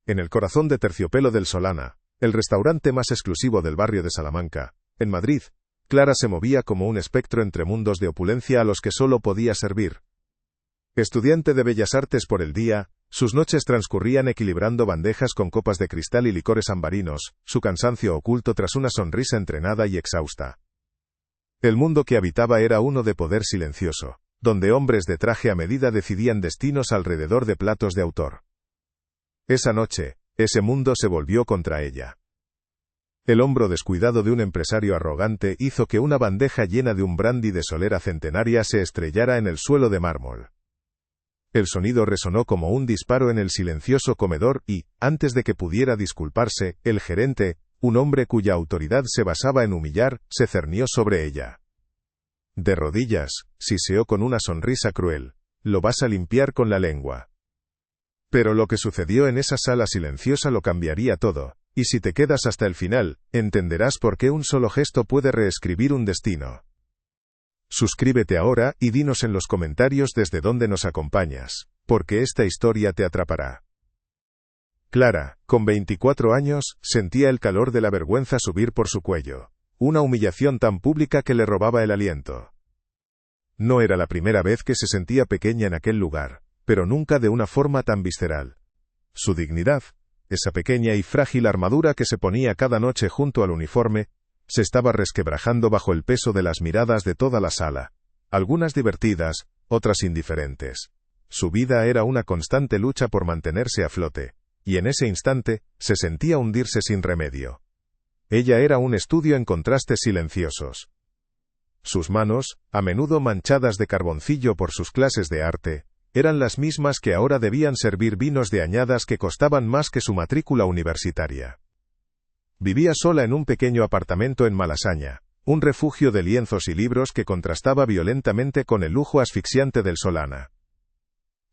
En el corazón de Terciopelo del Solana, el restaurante más exclusivo del barrio de Salamanca, en Madrid, Clara se movía como un espectro entre mundos de opulencia a los que solo podía servir. Estudiante de Bellas Artes por el día, sus noches transcurrían equilibrando bandejas con copas de cristal y licores ambarinos, su cansancio oculto tras una sonrisa entrenada y exhausta. El mundo que habitaba era uno de poder silencioso, donde hombres de traje a medida decidían destinos alrededor de platos de autor. Esa noche, ese mundo se volvió contra ella. El hombro descuidado de un empresario arrogante hizo que una bandeja llena de un brandy de solera centenaria se estrellara en el suelo de mármol. El sonido resonó como un disparo en el silencioso comedor y, antes de que pudiera disculparse, el gerente, un hombre cuya autoridad se basaba en humillar, se cernió sobre ella. De rodillas, siseó con una sonrisa cruel. Lo vas a limpiar con la lengua. Pero lo que sucedió en esa sala silenciosa lo cambiaría todo, y si te quedas hasta el final, entenderás por qué un solo gesto puede reescribir un destino. Suscríbete ahora y dinos en los comentarios desde dónde nos acompañas, porque esta historia te atrapará. Clara, con 24 años, sentía el calor de la vergüenza subir por su cuello, una humillación tan pública que le robaba el aliento. No era la primera vez que se sentía pequeña en aquel lugar, pero nunca de una forma tan visceral. Su dignidad, esa pequeña y frágil armadura que se ponía cada noche junto al uniforme, se estaba resquebrajando bajo el peso de las miradas de toda la sala, algunas divertidas, otras indiferentes. Su vida era una constante lucha por mantenerse a flote, y en ese instante, se sentía hundirse sin remedio. Ella era un estudio en contrastes silenciosos. Sus manos, a menudo manchadas de carboncillo por sus clases de arte, eran las mismas que ahora debían servir vinos de añadas que costaban más que su matrícula universitaria. Vivía sola en un pequeño apartamento en Malasaña, un refugio de lienzos y libros que contrastaba violentamente con el lujo asfixiante del Solana.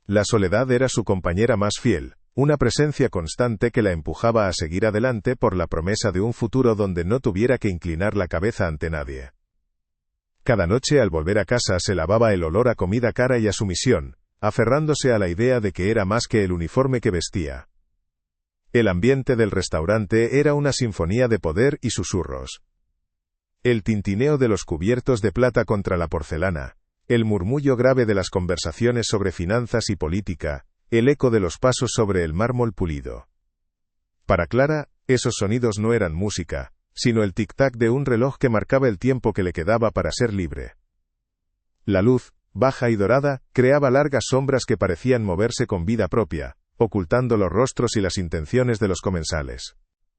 La soledad era su compañera más fiel, una presencia constante que la empujaba a seguir adelante por la promesa de un futuro donde no tuviera que inclinar la cabeza ante nadie. Cada noche al volver a casa se lavaba el olor a comida cara y a sumisión, aferrándose a la idea de que era más que el uniforme que vestía. El ambiente del restaurante era una sinfonía de poder y susurros. El tintineo de los cubiertos de plata contra la porcelana, el murmullo grave de las conversaciones sobre finanzas y política, el eco de los pasos sobre el mármol pulido. Para Clara, esos sonidos no eran música, sino el tic-tac de un reloj que marcaba el tiempo que le quedaba para ser libre. La luz, baja y dorada, creaba largas sombras que parecían moverse con vida propia, ocultando los rostros y las intenciones de los comensales.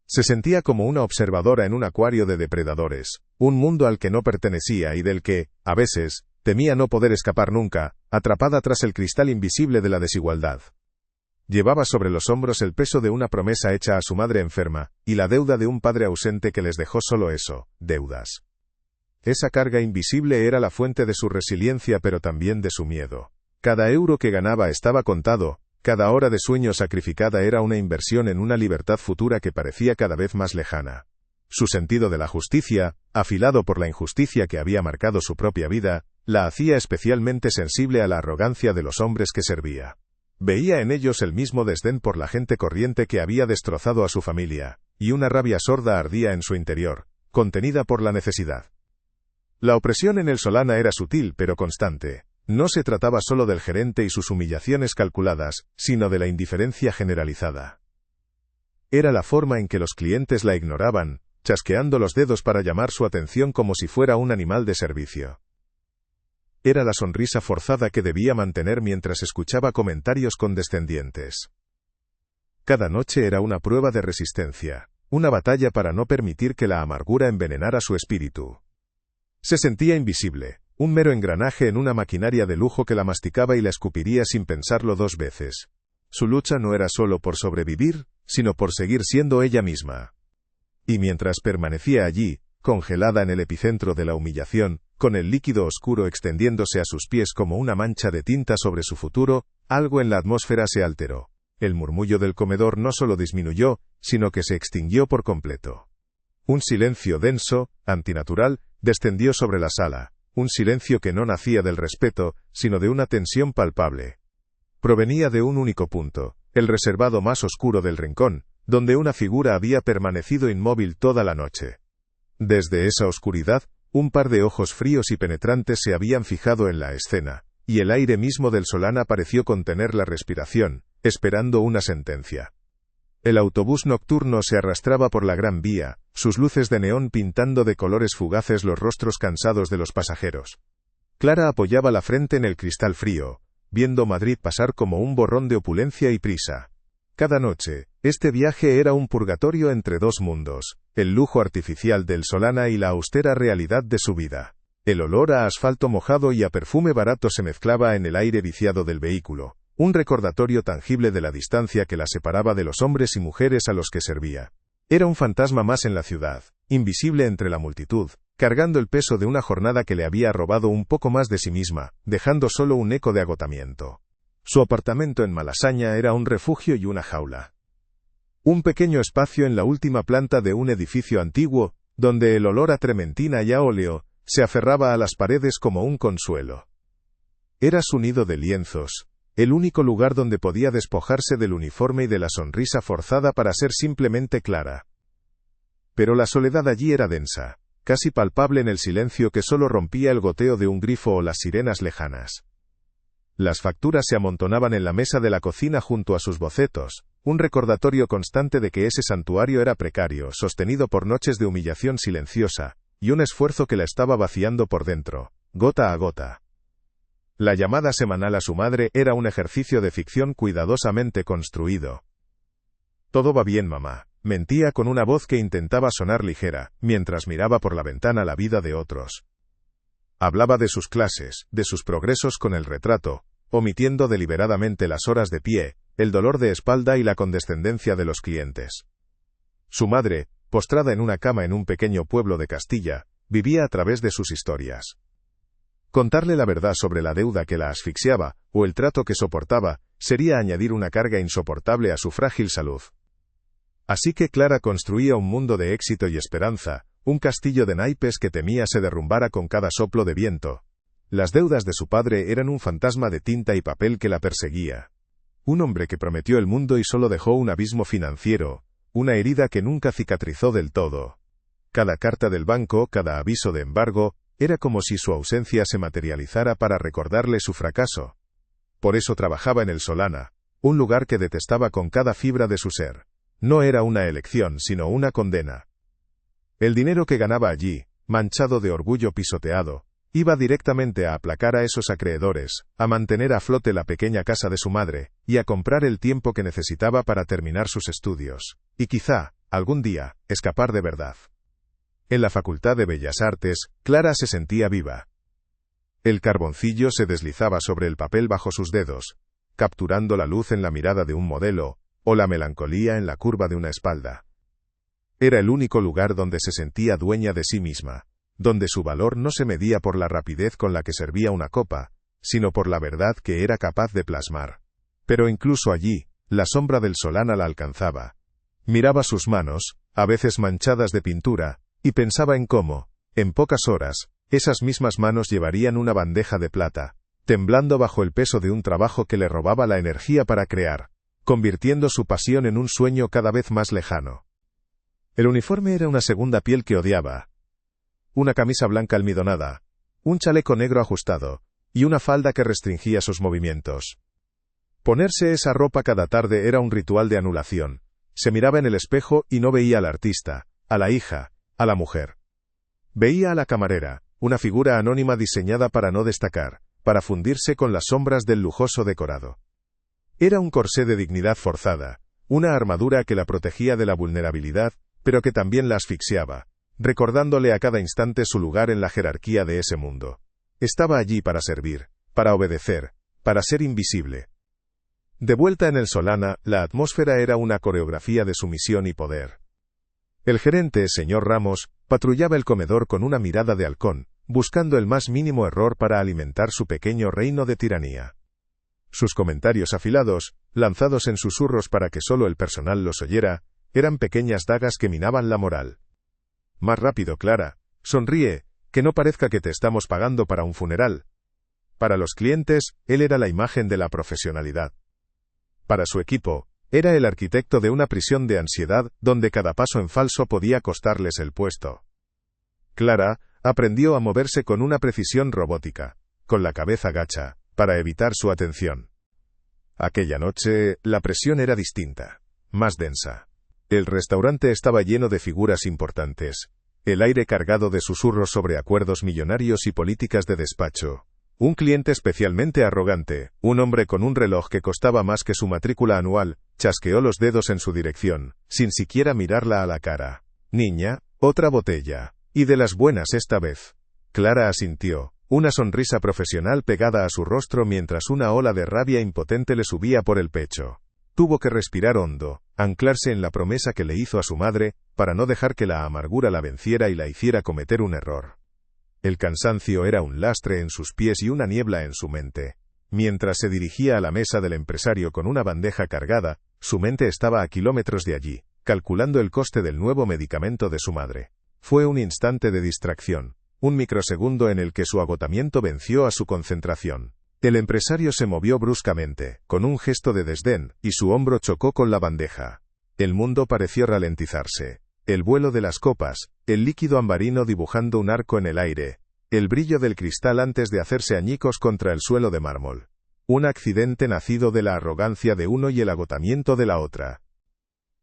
Se sentía como una observadora en un acuario de depredadores, un mundo al que no pertenecía y del que, a veces, temía no poder escapar nunca, atrapada tras el cristal invisible de la desigualdad. Llevaba sobre los hombros el peso de una promesa hecha a su madre enferma, y la deuda de un padre ausente que les dejó solo eso, deudas. Esa carga invisible era la fuente de su resiliencia pero también de su miedo. Cada euro que ganaba estaba contado, cada hora de sueño sacrificada era una inversión en una libertad futura que parecía cada vez más lejana. Su sentido de la justicia, afilado por la injusticia que había marcado su propia vida, la hacía especialmente sensible a la arrogancia de los hombres que servía. Veía en ellos el mismo desdén por la gente corriente que había destrozado a su familia, y una rabia sorda ardía en su interior, contenida por la necesidad. La opresión en el Solana era sutil pero constante. No se trataba solo del gerente y sus humillaciones calculadas, sino de la indiferencia generalizada. Era la forma en que los clientes la ignoraban, chasqueando los dedos para llamar su atención como si fuera un animal de servicio. Era la sonrisa forzada que debía mantener mientras escuchaba comentarios condescendientes. Cada noche era una prueba de resistencia, una batalla para no permitir que la amargura envenenara su espíritu. Se sentía invisible, un mero engranaje en una maquinaria de lujo que la masticaba y la escupiría sin pensarlo dos veces. Su lucha no era solo por sobrevivir, sino por seguir siendo ella misma. Y mientras permanecía allí, congelada en el epicentro de la humillación, con el líquido oscuro extendiéndose a sus pies como una mancha de tinta sobre su futuro, algo en la atmósfera se alteró. El murmullo del comedor no solo disminuyó, sino que se extinguió por completo. Un silencio denso, antinatural, descendió sobre la sala, un silencio que no nacía del respeto, sino de una tensión palpable. Provenía de un único punto, el reservado más oscuro del rincón, donde una figura había permanecido inmóvil toda la noche. Desde esa oscuridad, un par de ojos fríos y penetrantes se habían fijado en la escena, y el aire mismo del Solana pareció contener la respiración, esperando una sentencia. El autobús nocturno se arrastraba por la Gran Vía, sus luces de neón pintando de colores fugaces los rostros cansados de los pasajeros. Clara apoyaba la frente en el cristal frío, viendo Madrid pasar como un borrón de opulencia y prisa. Cada noche, este viaje era un purgatorio entre dos mundos, el lujo artificial del Solana y la austera realidad de su vida. El olor a asfalto mojado y a perfume barato se mezclaba en el aire viciado del vehículo, un recordatorio tangible de la distancia que la separaba de los hombres y mujeres a los que servía. Era un fantasma más en la ciudad, invisible entre la multitud, cargando el peso de una jornada que le había robado un poco más de sí misma, dejando solo un eco de agotamiento. Su apartamento en Malasaña era un refugio y una jaula. Un pequeño espacio en la última planta de un edificio antiguo, donde el olor a trementina y a óleo se aferraba a las paredes como un consuelo. Era su nido de lienzos, el único lugar donde podía despojarse del uniforme y de la sonrisa forzada para ser simplemente Clara. Pero la soledad allí era densa, casi palpable en el silencio que solo rompía el goteo de un grifo o las sirenas lejanas. Las facturas se amontonaban en la mesa de la cocina junto a sus bocetos, un recordatorio constante de que ese santuario era precario, sostenido por noches de humillación silenciosa, y un esfuerzo que la estaba vaciando por dentro, gota a gota. La llamada semanal a su madre era un ejercicio de ficción cuidadosamente construido. «Todo va bien, mamá», mentía con una voz que intentaba sonar ligera, mientras miraba por la ventana la vida de otros. Hablaba de sus clases, de sus progresos con el retrato, omitiendo deliberadamente las horas de pie, el dolor de espalda y la condescendencia de los clientes. Su madre, postrada en una cama en un pequeño pueblo de Castilla, vivía a través de sus historias. Contarle la verdad sobre la deuda que la asfixiaba, o el trato que soportaba, sería añadir una carga insoportable a su frágil salud. Así que Clara construía un mundo de éxito y esperanza, un castillo de naipes que temía se derrumbara con cada soplo de viento. Las deudas de su padre eran un fantasma de tinta y papel que la perseguía. Un hombre que prometió el mundo y solo dejó un abismo financiero, una herida que nunca cicatrizó del todo. Cada carta del banco, cada aviso de embargo, era como si su ausencia se materializara para recordarle su fracaso. Por eso trabajaba en el Solana, un lugar que detestaba con cada fibra de su ser. No era una elección, sino una condena. El dinero que ganaba allí, manchado de orgullo pisoteado, iba directamente a aplacar a esos acreedores, a mantener a flote la pequeña casa de su madre, y a comprar el tiempo que necesitaba para terminar sus estudios, y quizá, algún día, escapar de verdad. En la Facultad de Bellas Artes, Clara se sentía viva. El carboncillo se deslizaba sobre el papel bajo sus dedos, capturando la luz en la mirada de un modelo, o la melancolía en la curva de una espalda. Era el único lugar donde se sentía dueña de sí misma, donde su valor no se medía por la rapidez con la que servía una copa, sino por la verdad que era capaz de plasmar. Pero incluso allí, la sombra del Solana la alcanzaba. Miraba sus manos, a veces manchadas de pintura, y pensaba en cómo, en pocas horas, esas mismas manos llevarían una bandeja de plata, temblando bajo el peso de un trabajo que le robaba la energía para crear, convirtiendo su pasión en un sueño cada vez más lejano. El uniforme era una segunda piel que odiaba. Una camisa blanca almidonada, un chaleco negro ajustado, y una falda que restringía sus movimientos. Ponerse esa ropa cada tarde era un ritual de anulación. Se miraba en el espejo y no veía al artista, a la hija, a la mujer. Veía a la camarera, una figura anónima diseñada para no destacar, para fundirse con las sombras del lujoso decorado. Era un corsé de dignidad forzada, una armadura que la protegía de la vulnerabilidad, pero que también la asfixiaba, recordándole a cada instante su lugar en la jerarquía de ese mundo. Estaba allí para servir, para obedecer, para ser invisible. De vuelta en el Solana, la atmósfera era una coreografía de sumisión y poder. El gerente, señor Ramos, patrullaba el comedor con una mirada de halcón, buscando el más mínimo error para alimentar su pequeño reino de tiranía. Sus comentarios afilados, lanzados en susurros para que solo el personal los oyera, eran pequeñas dagas que minaban la moral. Más rápido, Clara, sonríe, que no parezca que te estamos pagando para un funeral. Para los clientes, él era la imagen de la profesionalidad. Para su equipo, era el arquitecto de una prisión de ansiedad donde cada paso en falso podía costarles el puesto. Clara aprendió a moverse con una precisión robótica, con la cabeza gacha, para evitar su atención. Aquella noche, la presión era distinta, más densa. El restaurante estaba lleno de figuras importantes, el aire cargado de susurros sobre acuerdos millonarios y políticas de despacho. Un cliente especialmente arrogante, un hombre con un reloj que costaba más que su matrícula anual, chasqueó los dedos en su dirección, sin siquiera mirarla a la cara. Niña, otra botella. Y de las buenas esta vez. Clara asintió, una sonrisa profesional pegada a su rostro mientras una ola de rabia impotente le subía por el pecho. Tuvo que respirar hondo, anclarse en la promesa que le hizo a su madre, para no dejar que la amargura la venciera y la hiciera cometer un error. El cansancio era un lastre en sus pies y una niebla en su mente. Mientras se dirigía a la mesa del empresario con una bandeja cargada, su mente estaba a kilómetros de allí, calculando el coste del nuevo medicamento de su madre. Fue un instante de distracción, un microsegundo en el que su agotamiento venció a su concentración. El empresario se movió bruscamente, con un gesto de desdén, y su hombro chocó con la bandeja. El mundo pareció ralentizarse. El vuelo de las copas, el líquido ambarino dibujando un arco en el aire, el brillo del cristal antes de hacerse añicos contra el suelo de mármol. Un accidente nacido de la arrogancia de uno y el agotamiento de la otra.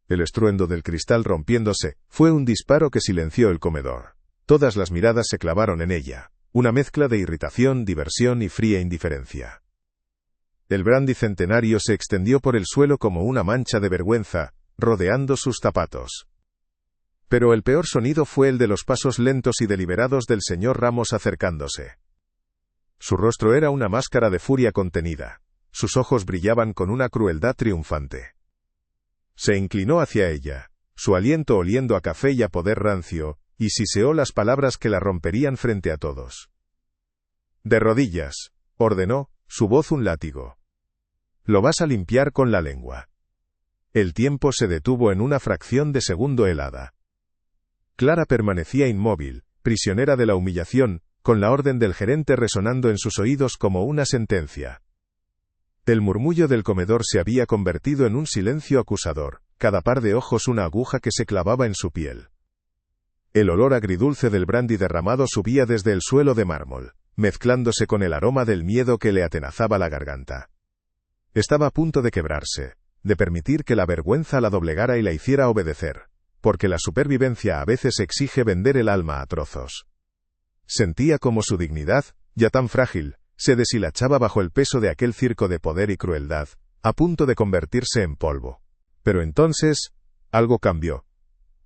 El estruendo del cristal rompiéndose fue un disparo que silenció el comedor. Todas las miradas se clavaron en ella, una mezcla de irritación, diversión y fría indiferencia. El brandy centenario se extendió por el suelo como una mancha de vergüenza, rodeando sus zapatos. Pero el peor sonido fue el de los pasos lentos y deliberados del señor Ramos acercándose. Su rostro era una máscara de furia contenida. Sus ojos brillaban con una crueldad triunfante. Se inclinó hacia ella, su aliento oliendo a café y a poder rancio, y siseó las palabras que la romperían frente a todos. De rodillas, ordenó, su voz un látigo. Lo vas a limpiar con la lengua. El tiempo se detuvo en una fracción de segundo helada. Clara permanecía inmóvil, prisionera de la humillación, con la orden del gerente resonando en sus oídos como una sentencia. El murmullo del comedor se había convertido en un silencio acusador, cada par de ojos una aguja que se clavaba en su piel. El olor agridulce del brandy derramado subía desde el suelo de mármol, mezclándose con el aroma del miedo que le atenazaba la garganta. Estaba a punto de quebrarse, de permitir que la vergüenza la doblegara y la hiciera obedecer, porque la supervivencia a veces exige vender el alma a trozos. Sentía como su dignidad, ya tan frágil, se deshilachaba bajo el peso de aquel circo de poder y crueldad, a punto de convertirse en polvo. Pero entonces, algo cambió.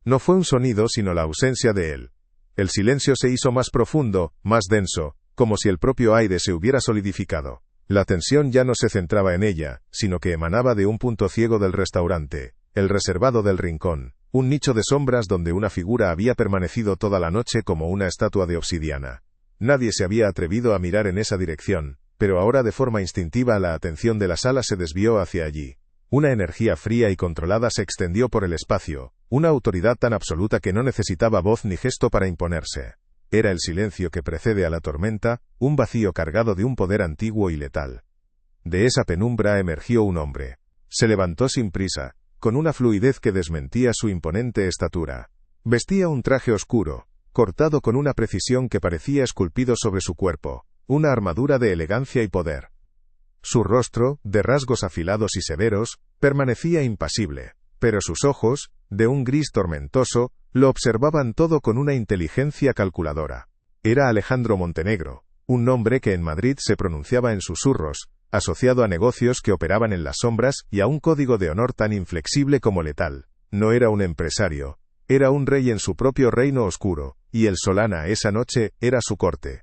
No fue un sonido sino la ausencia de él. El silencio se hizo más profundo, más denso, como si el propio aire se hubiera solidificado. La tensión ya no se centraba en ella, sino que emanaba de un punto ciego del restaurante, el reservado del rincón, un nicho de sombras donde una figura había permanecido toda la noche como una estatua de obsidiana. Nadie se había atrevido a mirar en esa dirección, pero ahora de forma instintiva la atención de la sala se desvió hacia allí. Una energía fría y controlada se extendió por el espacio, una autoridad tan absoluta que no necesitaba voz ni gesto para imponerse. Era el silencio que precede a la tormenta, un vacío cargado de un poder antiguo y letal. De esa penumbra emergió un hombre. Se levantó sin prisa, con una fluidez que desmentía su imponente estatura. Vestía un traje oscuro, cortado con una precisión que parecía esculpido sobre su cuerpo, una armadura de elegancia y poder. Su rostro, de rasgos afilados y severos, permanecía impasible, pero sus ojos, de un gris tormentoso, lo observaban todo con una inteligencia calculadora. Era Alejandro Montenegro, un nombre que en Madrid se pronunciaba en susurros, asociado a negocios que operaban en las sombras y a un código de honor tan inflexible como letal. No era un empresario, era un rey en su propio reino oscuro, y el Solana esa noche era su corte.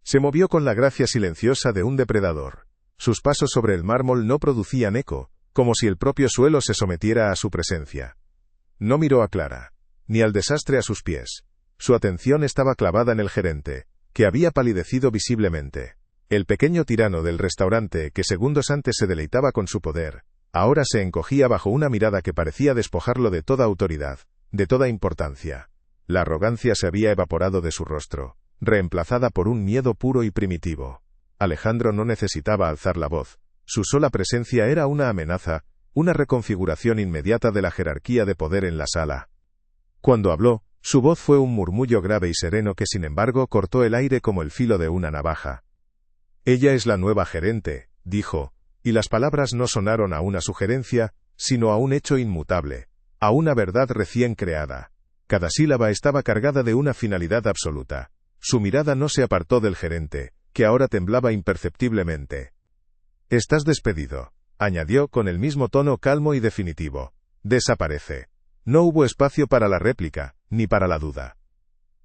Se movió con la gracia silenciosa de un depredador. Sus pasos sobre el mármol no producían eco, como si el propio suelo se sometiera a su presencia. No miró a Clara, ni al desastre a sus pies. Su atención estaba clavada en el gerente, que había palidecido visiblemente. El pequeño tirano del restaurante que segundos antes se deleitaba con su poder, ahora se encogía bajo una mirada que parecía despojarlo de toda autoridad, de toda importancia. La arrogancia se había evaporado de su rostro, reemplazada por un miedo puro y primitivo. Alejandro no necesitaba alzar la voz. Su sola presencia era una amenaza, una reconfiguración inmediata de la jerarquía de poder en la sala. Cuando habló, su voz fue un murmullo grave y sereno que sin embargo cortó el aire como el filo de una navaja. Ella es la nueva gerente, dijo, y las palabras no sonaron a una sugerencia, sino a un hecho inmutable, a una verdad recién creada. Cada sílaba estaba cargada de una finalidad absoluta. Su mirada no se apartó del gerente, que ahora temblaba imperceptiblemente. «Estás despedido», añadió con el mismo tono calmo y definitivo. «Desaparece». No hubo espacio para la réplica, ni para la duda.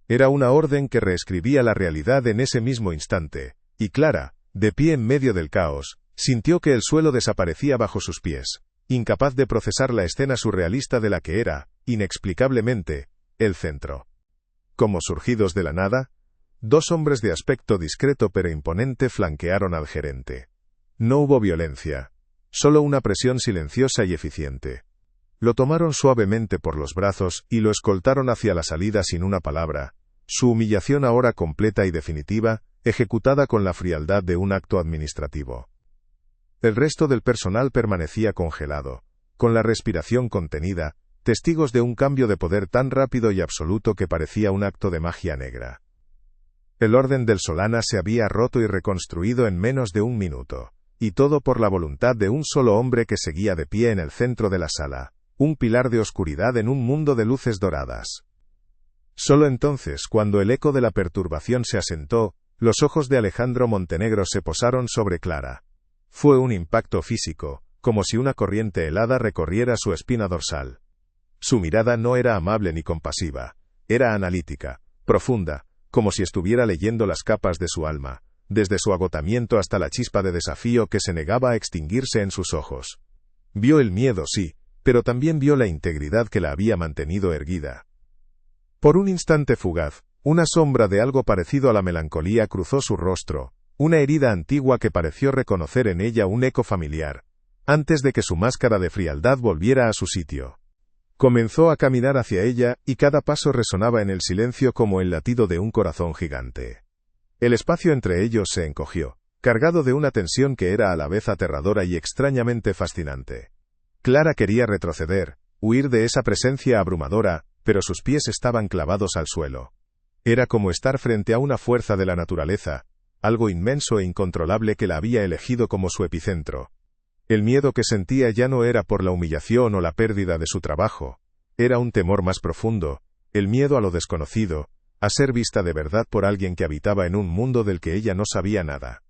Era una orden que reescribía la realidad en ese mismo instante, y Clara, de pie en medio del caos, sintió que el suelo desaparecía bajo sus pies, incapaz de procesar la escena surrealista de la que era, inexplicablemente, el centro. Como surgidos de la nada, dos hombres de aspecto discreto pero imponente flanquearon al gerente. No hubo violencia, solo una presión silenciosa y eficiente. Lo tomaron suavemente por los brazos y lo escoltaron hacia la salida sin una palabra, su humillación ahora completa y definitiva, ejecutada con la frialdad de un acto administrativo. El resto del personal permanecía congelado, con la respiración contenida, testigos de un cambio de poder tan rápido y absoluto que parecía un acto de magia negra. El orden del Solana se había roto y reconstruido en menos de un minuto, y todo por la voluntad de un solo hombre que seguía de pie en el centro de la sala, un pilar de oscuridad en un mundo de luces doradas. Solo entonces, cuando el eco de la perturbación se asentó, los ojos de Alejandro Montenegro se posaron sobre Clara. Fue un impacto físico, como si una corriente helada recorriera su espina dorsal. Su mirada no era amable ni compasiva, era analítica, profunda, como si estuviera leyendo las capas de su alma, desde su agotamiento hasta la chispa de desafío que se negaba a extinguirse en sus ojos. Vio el miedo, sí, pero también vio la integridad que la había mantenido erguida. Por un instante fugaz, una sombra de algo parecido a la melancolía cruzó su rostro, una herida antigua que pareció reconocer en ella un eco familiar, antes de que su máscara de frialdad volviera a su sitio. Comenzó a caminar hacia ella, y cada paso resonaba en el silencio como el latido de un corazón gigante. El espacio entre ellos se encogió, cargado de una tensión que era a la vez aterradora y extrañamente fascinante. Clara quería retroceder, huir de esa presencia abrumadora, pero sus pies estaban clavados al suelo. Era como estar frente a una fuerza de la naturaleza, algo inmenso e incontrolable que la había elegido como su epicentro. El miedo que sentía ya no era por la humillación o la pérdida de su trabajo, era un temor más profundo, el miedo a lo desconocido, a ser vista de verdad por alguien que habitaba en un mundo del que ella no sabía nada.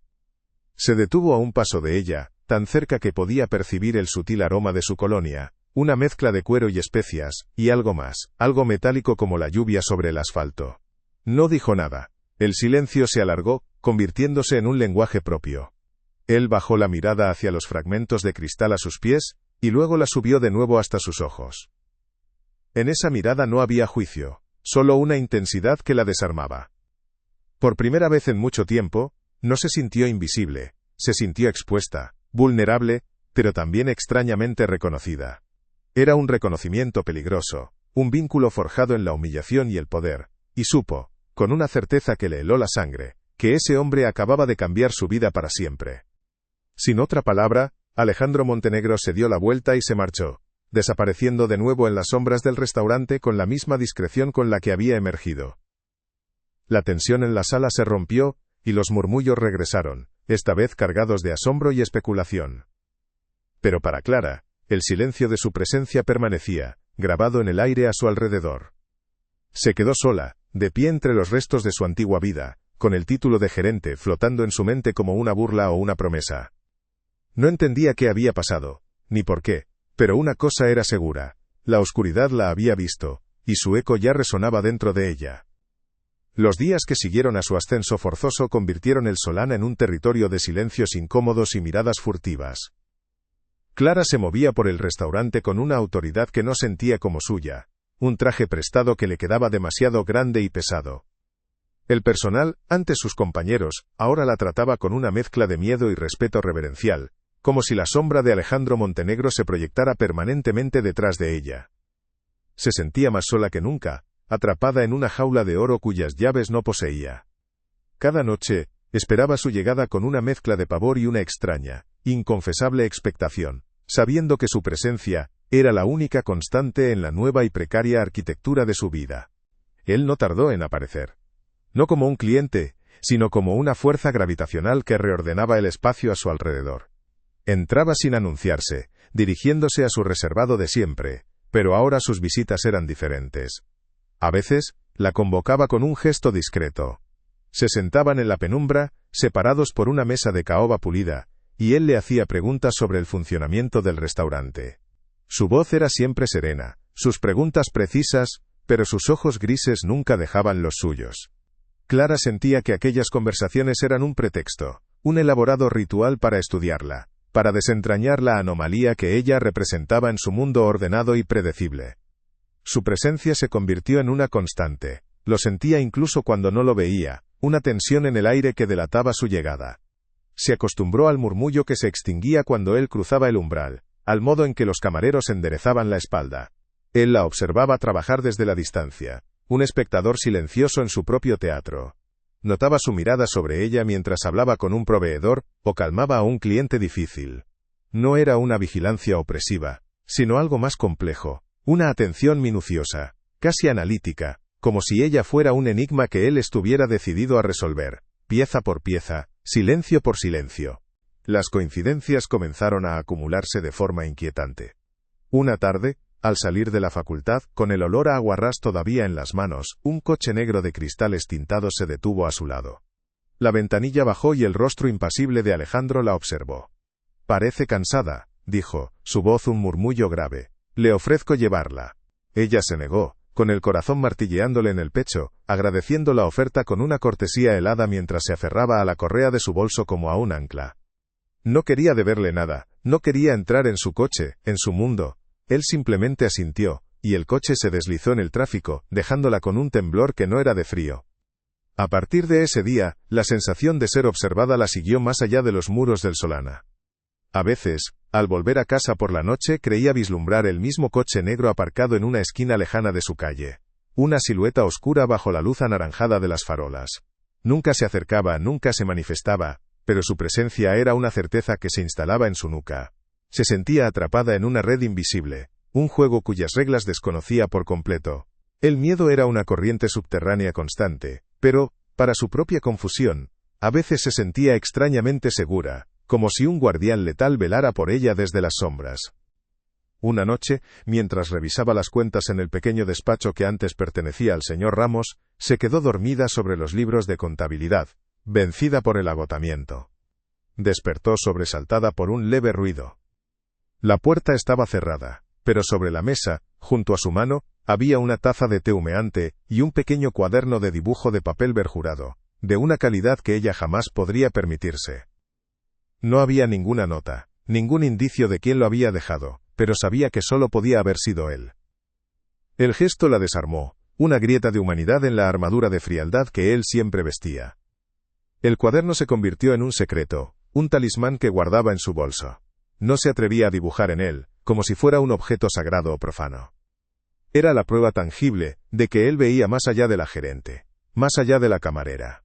Se detuvo a un paso de ella, tan cerca que podía percibir el sutil aroma de su colonia, una mezcla de cuero y especias, y algo más, algo metálico como la lluvia sobre el asfalto. No dijo nada. El silencio se alargó, convirtiéndose en un lenguaje propio. Él bajó la mirada hacia los fragmentos de cristal a sus pies, y luego la subió de nuevo hasta sus ojos. En esa mirada no había juicio, solo una intensidad que la desarmaba. Por primera vez en mucho tiempo, no se sintió invisible, se sintió expuesta, vulnerable, pero también extrañamente reconocida. Era un reconocimiento peligroso, un vínculo forjado en la humillación y el poder, y supo, con una certeza que le heló la sangre, que ese hombre acababa de cambiar su vida para siempre. Sin otra palabra, Alejandro Montenegro se dio la vuelta y se marchó, desapareciendo de nuevo en las sombras del restaurante con la misma discreción con la que había emergido. La tensión en la sala se rompió, y los murmullos regresaron, esta vez cargados de asombro y especulación. Pero para Clara, el silencio de su presencia permanecía, grabado en el aire a su alrededor. Se quedó sola, de pie entre los restos de su antigua vida, con el título de gerente flotando en su mente como una burla o una promesa. No entendía qué había pasado, ni por qué, pero una cosa era segura, la oscuridad la había visto, y su eco ya resonaba dentro de ella. Los días que siguieron a su ascenso forzoso convirtieron el Solana en un territorio de silencios incómodos y miradas furtivas. Clara se movía por el restaurante con una autoridad que no sentía como suya, un traje prestado que le quedaba demasiado grande y pesado. El personal, antes sus compañeros, ahora la trataba con una mezcla de miedo y respeto reverencial, como si la sombra de Alejandro Montenegro se proyectara permanentemente detrás de ella. Se sentía más sola que nunca, atrapada en una jaula de oro cuyas llaves no poseía. Cada noche, esperaba su llegada con una mezcla de pavor y una extraña, inconfesable expectación, sabiendo que su presencia era la única constante en la nueva y precaria arquitectura de su vida. Él no tardó en aparecer. No como un cliente, sino como una fuerza gravitacional que reordenaba el espacio a su alrededor. Entraba sin anunciarse, dirigiéndose a su reservado de siempre, pero ahora sus visitas eran diferentes. A veces, la convocaba con un gesto discreto. Se sentaban en la penumbra, separados por una mesa de caoba pulida, y él le hacía preguntas sobre el funcionamiento del restaurante. Su voz era siempre serena, sus preguntas precisas, pero sus ojos grises nunca dejaban los suyos. Clara sentía que aquellas conversaciones eran un pretexto, un elaborado ritual para estudiarla, para desentrañar la anomalía que ella representaba en su mundo ordenado y predecible. Su presencia se convirtió en una constante, lo sentía incluso cuando no lo veía, una tensión en el aire que delataba su llegada. Se acostumbró al murmullo que se extinguía cuando él cruzaba el umbral, al modo en que los camareros enderezaban la espalda. Él la observaba trabajar desde la distancia, un espectador silencioso en su propio teatro. Notaba su mirada sobre ella mientras hablaba con un proveedor o calmaba a un cliente difícil. No era una vigilancia opresiva, sino algo más complejo, una atención minuciosa, casi analítica, como si ella fuera un enigma que él estuviera decidido a resolver, pieza por pieza, silencio por silencio. Las coincidencias comenzaron a acumularse de forma inquietante. Una tarde, al salir de la facultad, con el olor a aguarrás todavía en las manos, un coche negro de cristales tintados se detuvo a su lado. La ventanilla bajó y el rostro impasible de Alejandro la observó. «Parece cansada», dijo, su voz un murmullo grave. «Le ofrezco llevarla». Ella se negó, con el corazón martilleándole en el pecho, agradeciendo la oferta con una cortesía helada mientras se aferraba a la correa de su bolso como a un ancla. No quería deberle nada, no quería entrar en su coche, en su mundo. Él simplemente asintió, y el coche se deslizó en el tráfico, dejándola con un temblor que no era de frío. A partir de ese día, la sensación de ser observada la siguió más allá de los muros del Solana. A veces, al volver a casa por la noche creía vislumbrar el mismo coche negro aparcado en una esquina lejana de su calle. Una silueta oscura bajo la luz anaranjada de las farolas. Nunca se acercaba, nunca se manifestaba, pero su presencia era una certeza que se instalaba en su nuca. Se sentía atrapada en una red invisible, un juego cuyas reglas desconocía por completo. El miedo era una corriente subterránea constante, pero, para su propia confusión, a veces se sentía extrañamente segura, como si un guardián letal velara por ella desde las sombras. Una noche, mientras revisaba las cuentas en el pequeño despacho que antes pertenecía al señor Ramos, se quedó dormida sobre los libros de contabilidad, vencida por el agotamiento. Despertó sobresaltada por un leve ruido. La puerta estaba cerrada, pero sobre la mesa, junto a su mano, había una taza de té humeante y un pequeño cuaderno de dibujo de papel berjurado, de una calidad que ella jamás podría permitirse. No había ninguna nota, ningún indicio de quién lo había dejado, pero sabía que solo podía haber sido él. El gesto la desarmó, una grieta de humanidad en la armadura de frialdad que él siempre vestía. El cuaderno se convirtió en un secreto, un talismán que guardaba en su bolso. No se atrevía a dibujar en él, como si fuera un objeto sagrado o profano. Era la prueba tangible de que él veía más allá de la gerente, más allá de la camarera.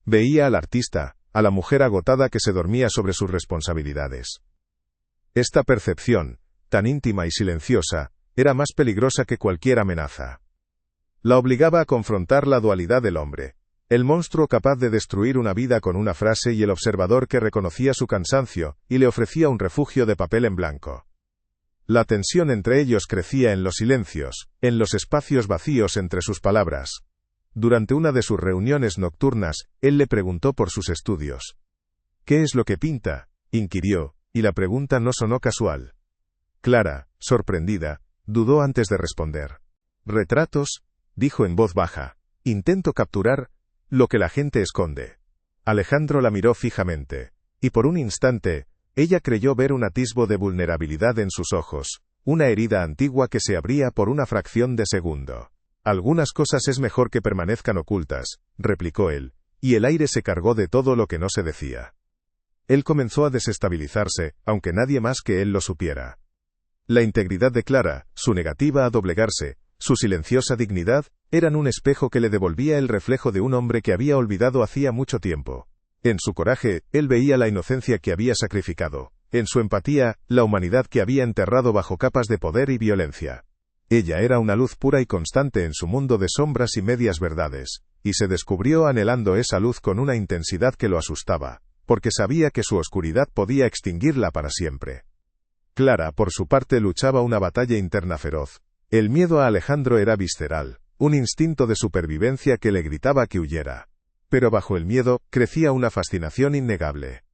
Veía al artista, a la mujer agotada que se dormía sobre sus responsabilidades. Esta percepción, tan íntima y silenciosa, era más peligrosa que cualquier amenaza. La obligaba a confrontar la dualidad del hombre. El monstruo capaz de destruir una vida con una frase y el observador que reconocía su cansancio y le ofrecía un refugio de papel en blanco. La tensión entre ellos crecía en los silencios, en los espacios vacíos entre sus palabras. Durante una de sus reuniones nocturnas, él le preguntó por sus estudios. «¿Qué es lo que pinta?», inquirió, y la pregunta no sonó casual. Clara, sorprendida, dudó antes de responder. «Retratos», dijo en voz baja. «Intento capturar lo que la gente esconde». Alejandro la miró fijamente, y por un instante, ella creyó ver un atisbo de vulnerabilidad en sus ojos, una herida antigua que se abría por una fracción de segundo. «Algunas cosas es mejor que permanezcan ocultas», replicó él, y el aire se cargó de todo lo que no se decía. Él comenzó a desestabilizarse, aunque nadie más que él lo supiera. La integridad de Clara, su negativa a doblegarse, su silenciosa dignidad, eran un espejo que le devolvía el reflejo de un hombre que había olvidado hacía mucho tiempo. En su coraje, él veía la inocencia que había sacrificado. En su empatía, la humanidad que había enterrado bajo capas de poder y violencia. Ella era una luz pura y constante en su mundo de sombras y medias verdades, y se descubrió anhelando esa luz con una intensidad que lo asustaba, porque sabía que su oscuridad podía extinguirla para siempre. Clara, por su parte, luchaba una batalla interna feroz. El miedo a Alejandro era visceral, un instinto de supervivencia que le gritaba que huyera. Pero bajo el miedo, crecía una fascinación innegable.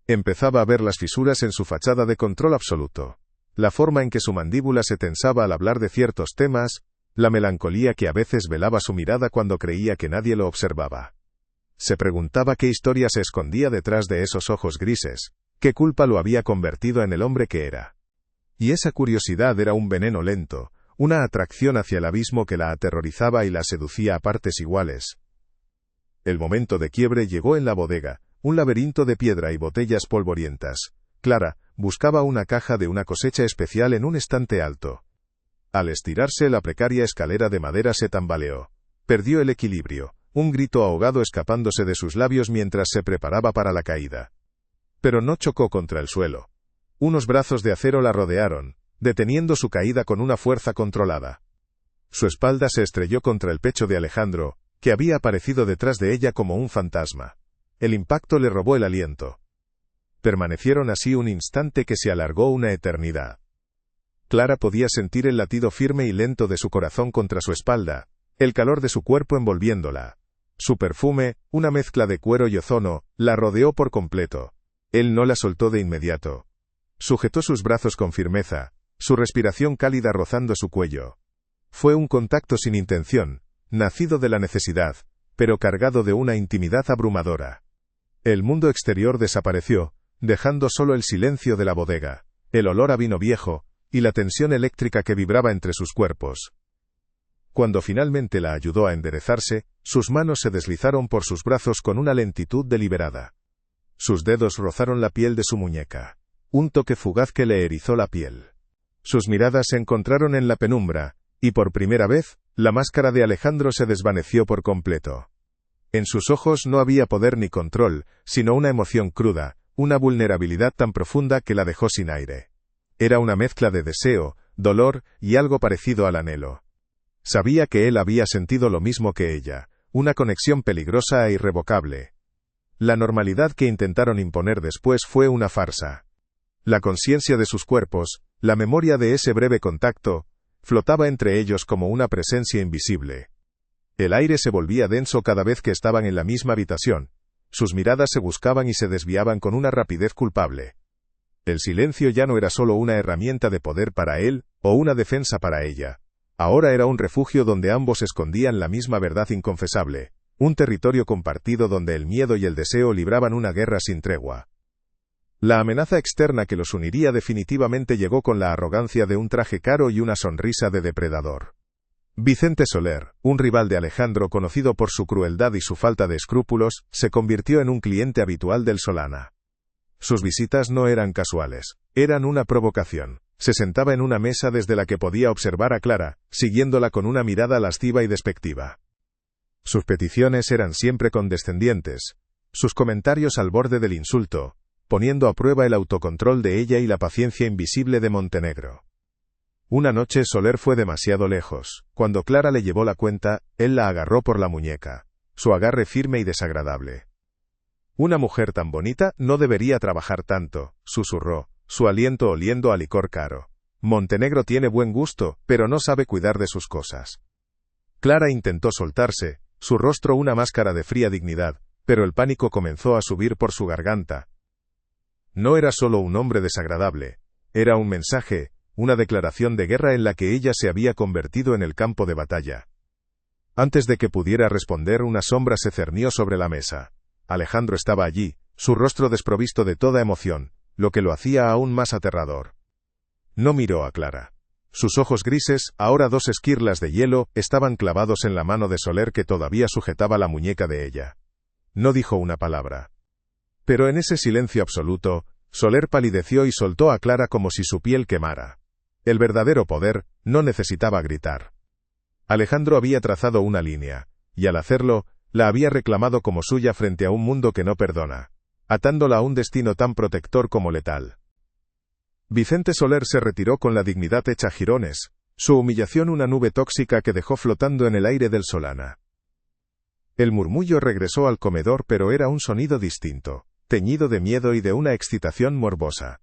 Empezaba a ver las fisuras en su fachada de control absoluto. La forma en que su mandíbula se tensaba al hablar de ciertos temas, la melancolía que a veces velaba su mirada cuando creía que nadie lo observaba. Se preguntaba qué historia se escondía detrás de esos ojos grises, qué culpa lo había convertido en el hombre que era. Y esa curiosidad era un veneno lento, una atracción hacia el abismo que la aterrorizaba y la seducía a partes iguales. El momento de quiebre llegó en la bodega, un laberinto de piedra y botellas polvorientas. Clara buscaba una caja de una cosecha especial en un estante alto. Al estirarse, la precaria escalera de madera se tambaleó. Perdió el equilibrio, un grito ahogado escapándose de sus labios mientras se preparaba para la caída. Pero no chocó contra el suelo. Unos brazos de acero la rodearon, deteniendo su caída con una fuerza controlada. Su espalda se estrelló contra el pecho de Alejandro, que había aparecido detrás de ella como un fantasma. El impacto le robó el aliento. Permanecieron así un instante que se alargó una eternidad. Clara podía sentir el latido firme y lento de su corazón contra su espalda, el calor de su cuerpo envolviéndola. Su perfume, una mezcla de cuero y ozono, la rodeó por completo. Él no la soltó de inmediato. Sujetó sus brazos con firmeza, su respiración cálida rozando su cuello. Fue un contacto sin intención, nacido de la necesidad, pero cargado de una intimidad abrumadora. El mundo exterior desapareció, dejando solo el silencio de la bodega, el olor a vino viejo, y la tensión eléctrica que vibraba entre sus cuerpos. Cuando finalmente la ayudó a enderezarse, sus manos se deslizaron por sus brazos con una lentitud deliberada. Sus dedos rozaron la piel de su muñeca, un toque fugaz que le erizó la piel. Sus miradas se encontraron en la penumbra, y por primera vez, la máscara de Alejandro se desvaneció por completo. En sus ojos no había poder ni control, sino una emoción cruda, una vulnerabilidad tan profunda que la dejó sin aire. Era una mezcla de deseo, dolor y algo parecido al anhelo. Sabía que él había sentido lo mismo que ella, una conexión peligrosa e irrevocable. La normalidad que intentaron imponer después fue una farsa. La conciencia de sus cuerpos, la memoria de ese breve contacto, flotaba entre ellos como una presencia invisible. El aire se volvía denso cada vez que estaban en la misma habitación. Sus miradas se buscaban y se desviaban con una rapidez culpable. El silencio ya no era solo una herramienta de poder para él, o una defensa para ella. Ahora era un refugio donde ambos escondían la misma verdad inconfesable, un territorio compartido donde el miedo y el deseo libraban una guerra sin tregua. La amenaza externa que los uniría definitivamente llegó con la arrogancia de un traje caro y una sonrisa de depredador. Vicente Soler, un rival de Alejandro conocido por su crueldad y su falta de escrúpulos, se convirtió en un cliente habitual del Solana. Sus visitas no eran casuales, eran una provocación. Se sentaba en una mesa desde la que podía observar a Clara, siguiéndola con una mirada lasciva y despectiva. Sus peticiones eran siempre condescendientes, sus comentarios al borde del insulto, poniendo a prueba el autocontrol de ella y la paciencia invisible de Montenegro. Una noche Soler fue demasiado lejos. Cuando Clara le llevó la cuenta, él la agarró por la muñeca, su agarre firme y desagradable. Una mujer tan bonita no debería trabajar tanto, susurró, su aliento oliendo a licor caro. Montenegro tiene buen gusto, pero no sabe cuidar de sus cosas. Clara intentó soltarse, su rostro una máscara de fría dignidad, pero el pánico comenzó a subir por su garganta. No era solo un hombre desagradable, era un mensaje, una declaración de guerra en la que ella se había convertido en el campo de batalla. Antes de que pudiera responder, una sombra se cernió sobre la mesa. Alejandro estaba allí, su rostro desprovisto de toda emoción, lo que lo hacía aún más aterrador. No miró a Clara. Sus ojos grises, ahora dos esquirlas de hielo, estaban clavados en la mano de Soler que todavía sujetaba la muñeca de ella. No dijo una palabra. Pero en ese silencio absoluto, Soler palideció y soltó a Clara como si su piel quemara. El verdadero poder no necesitaba gritar. Alejandro había trazado una línea, y al hacerlo, La había reclamado como suya frente a un mundo que no perdona, atándola a un destino tan protector como letal. Vicente Soler se retiró con la dignidad hecha jirones, su humillación una nube tóxica que dejó flotando en el aire del Solana. El murmullo regresó al comedor, pero era un sonido distinto, teñido de miedo y de una excitación morbosa.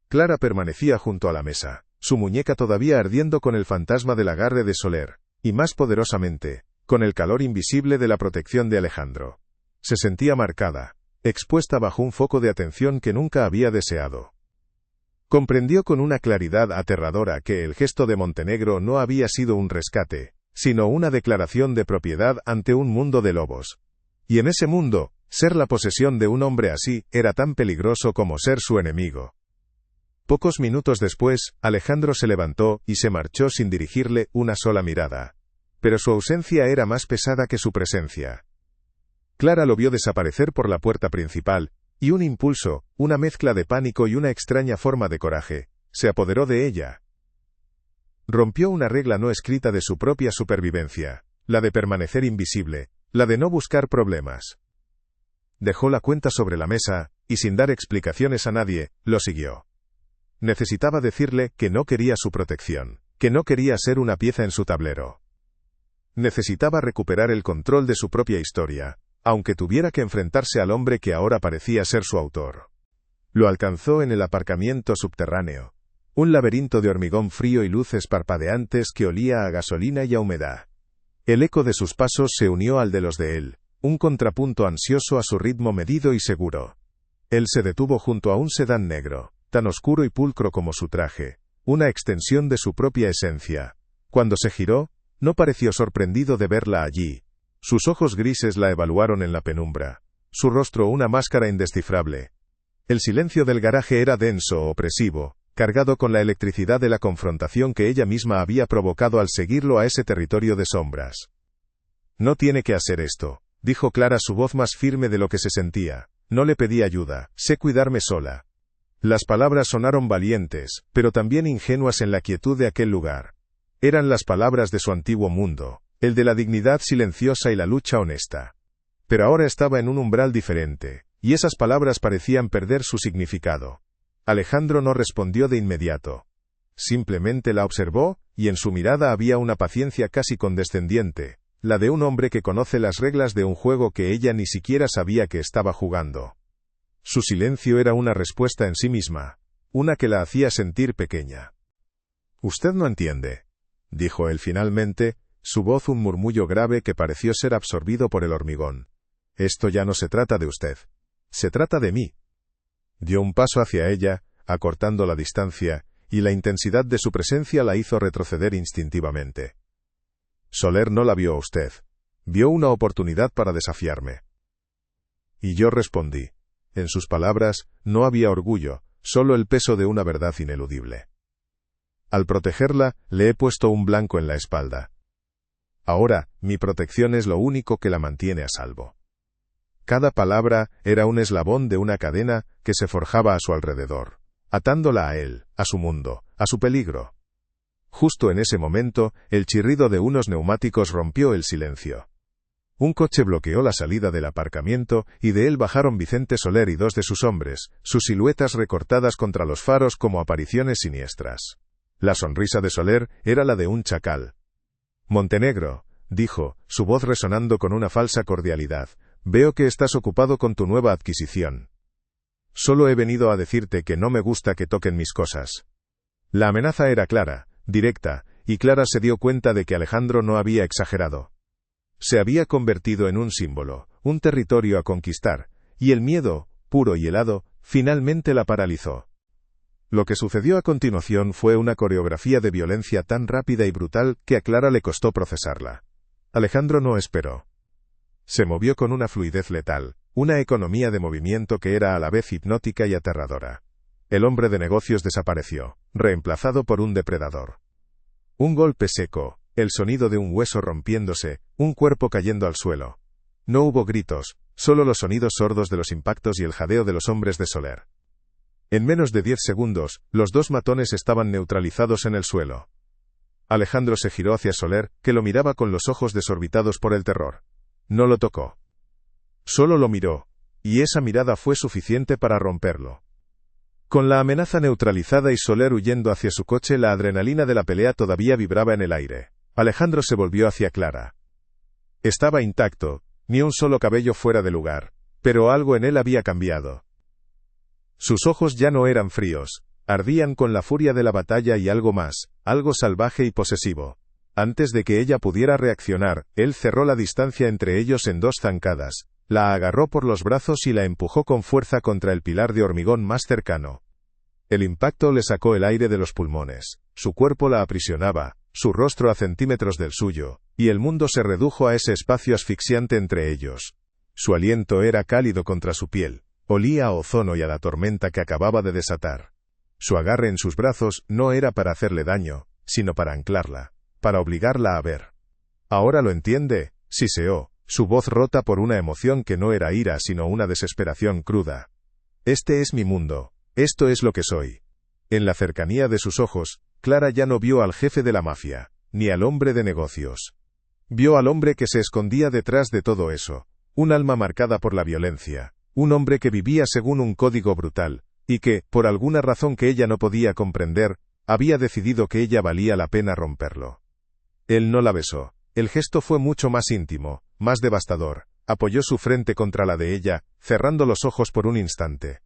Clara permanecía junto a la mesa, su muñeca todavía ardiendo con el fantasma del agarre de Soler, y más poderosamente, con el calor invisible de la protección de Alejandro. Se sentía marcada, expuesta bajo un foco de atención que nunca había deseado. Comprendió con una claridad aterradora que el gesto de Montenegro no había sido un rescate, sino una declaración de propiedad ante un mundo de lobos. Y en ese mundo, ser la posesión de un hombre así era tan peligroso como ser su enemigo. Pocos minutos después, Alejandro se levantó y se marchó sin dirigirle una sola mirada. Pero su ausencia era más pesada que su presencia. Clara lo vio desaparecer por la puerta principal, y un impulso, una mezcla de pánico y una extraña forma de coraje, se apoderó de ella. Rompió una regla no escrita de su propia supervivencia, la de permanecer invisible, la de no buscar problemas. Dejó la cuenta sobre la mesa, y sin dar explicaciones a nadie, lo siguió. Necesitaba decirle que no quería su protección, que no quería ser una pieza en su tablero. Necesitaba recuperar el control de su propia historia, aunque tuviera que enfrentarse al hombre que ahora parecía ser su autor. Lo alcanzó en el aparcamiento subterráneo, un laberinto de hormigón frío y luces parpadeantes que olía a gasolina y a humedad. El eco de sus pasos se unió al de los de él, un contrapunto ansioso a su ritmo medido y seguro. Él se detuvo junto a un sedán negro, tan oscuro y pulcro como su traje, una extensión de su propia esencia. Cuando se giró, no pareció sorprendido de verla allí. Sus ojos grises la evaluaron en la penumbra, su rostro una máscara indescifrable. El silencio del garaje era denso, opresivo, cargado con la electricidad de la confrontación que ella misma había provocado al seguirlo a ese territorio de sombras. No tiene que hacer esto, dijo Clara, su voz más firme de lo que se sentía. No le pedí ayuda, sé cuidarme sola. Las palabras sonaron valientes, pero también ingenuas en la quietud de aquel lugar. Eran las palabras de su antiguo mundo, el de la dignidad silenciosa y la lucha honesta. Pero ahora estaba en un umbral diferente, y esas palabras parecían perder su significado. Alejandro no respondió de inmediato. Simplemente la observó, y en su mirada había una paciencia casi condescendiente, la de un hombre que conoce las reglas de un juego que ella ni siquiera sabía que estaba jugando. Su silencio era una respuesta en sí misma, una que la hacía sentir pequeña. «Usted no entiende», dijo él finalmente, su voz un murmullo grave que pareció ser absorbido por el hormigón. «Esto ya no se trata de usted. Se trata de mí». Dio un paso hacia ella, acortando la distancia, y la intensidad de su presencia la hizo retroceder instintivamente. «Soler no la vio a usted. Vio una oportunidad para desafiarme». Y yo respondí. En sus palabras, no había orgullo, solo el peso de una verdad ineludible. Al protegerla, le he puesto un blanco en la espalda. Ahora, mi protección es lo único que la mantiene a salvo. Cada palabra era un eslabón de una cadena que se forjaba a su alrededor, atándola a él, a su mundo, a su peligro. Justo en ese momento, el chirrido de unos neumáticos rompió el silencio. Un coche bloqueó la salida del aparcamiento, y de él bajaron Vicente Soler y dos de sus hombres, sus siluetas recortadas contra los faros como apariciones siniestras. La sonrisa de Soler era la de un chacal. «Montenegro», dijo, su voz resonando con una falsa cordialidad, «veo que estás ocupado con tu nueva adquisición. Solo he venido a decirte que no me gusta que toquen mis cosas». La amenaza era clara, directa, y Clara se dio cuenta de que Alejandro no había exagerado. Se había convertido en un símbolo, un territorio a conquistar, y el miedo, puro y helado, finalmente la paralizó. Lo que sucedió a continuación fue una coreografía de violencia tan rápida y brutal que a Clara le costó procesarla. Alejandro no esperó. Se movió con una fluidez letal, una economía de movimiento que era a la vez hipnótica y aterradora. El hombre de negocios desapareció, reemplazado por un depredador. Un golpe seco, el sonido de un hueso rompiéndose, un cuerpo cayendo al suelo. No hubo gritos, solo los sonidos sordos de los impactos y el jadeo de los hombres de Soler. En menos de 10 segundos, los dos matones estaban neutralizados en el suelo. Alejandro se giró hacia Soler, que lo miraba con los ojos desorbitados por el terror. No lo tocó. Solo lo miró, y esa mirada fue suficiente para romperlo. Con la amenaza neutralizada y Soler huyendo hacia su coche, la adrenalina de la pelea todavía vibraba en el aire. Alejandro se volvió hacia Clara. Estaba intacto, ni un solo cabello fuera de lugar, pero algo en él había cambiado. Sus ojos ya no eran fríos, ardían con la furia de la batalla y algo más, algo salvaje y posesivo. Antes de que ella pudiera reaccionar, él cerró la distancia entre ellos en 2 zancadas, la agarró por los brazos y la empujó con fuerza contra el pilar de hormigón más cercano. El impacto le sacó el aire de los pulmones, su cuerpo la aprisionaba, su rostro a centímetros del suyo, y el mundo se redujo a ese espacio asfixiante entre ellos. Su aliento era cálido contra su piel, olía a ozono y a la tormenta que acababa de desatar. Su agarre en sus brazos no era para hacerle daño, sino para anclarla, para obligarla a ver. «Ahora lo entiende», siseó, su voz rota por una emoción que no era ira sino una desesperación cruda. «Este es mi mundo, esto es lo que soy». En la cercanía de sus ojos, Clara ya no vio al jefe de la mafia, ni al hombre de negocios. Vio al hombre que se escondía detrás de todo eso, un alma marcada por la violencia, un hombre que vivía según un código brutal, y que, por alguna razón que ella no podía comprender, había decidido que ella valía la pena romperlo. Él no la besó. El gesto fue mucho más íntimo, más devastador. Apoyó su frente contra la de ella, cerrando los ojos por un instante.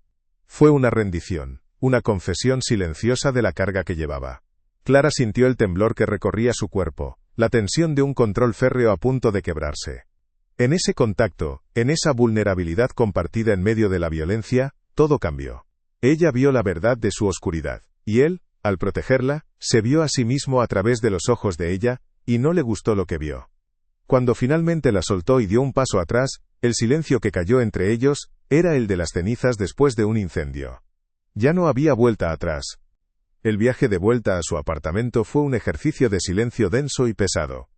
Fue una rendición, una confesión silenciosa de la carga que llevaba. Clara sintió el temblor que recorría su cuerpo, la tensión de un control férreo a punto de quebrarse. En ese contacto, en esa vulnerabilidad compartida en medio de la violencia, todo cambió. Ella vio la verdad de su oscuridad, y él, al protegerla, se vio a sí mismo a través de los ojos de ella, y no le gustó lo que vio. Cuando finalmente la soltó y dio un paso atrás, el silencio que cayó entre ellos, era el de las cenizas después de un incendio. Ya no había vuelta atrás. El viaje de vuelta a su apartamento fue un ejercicio de silencio denso y pesado.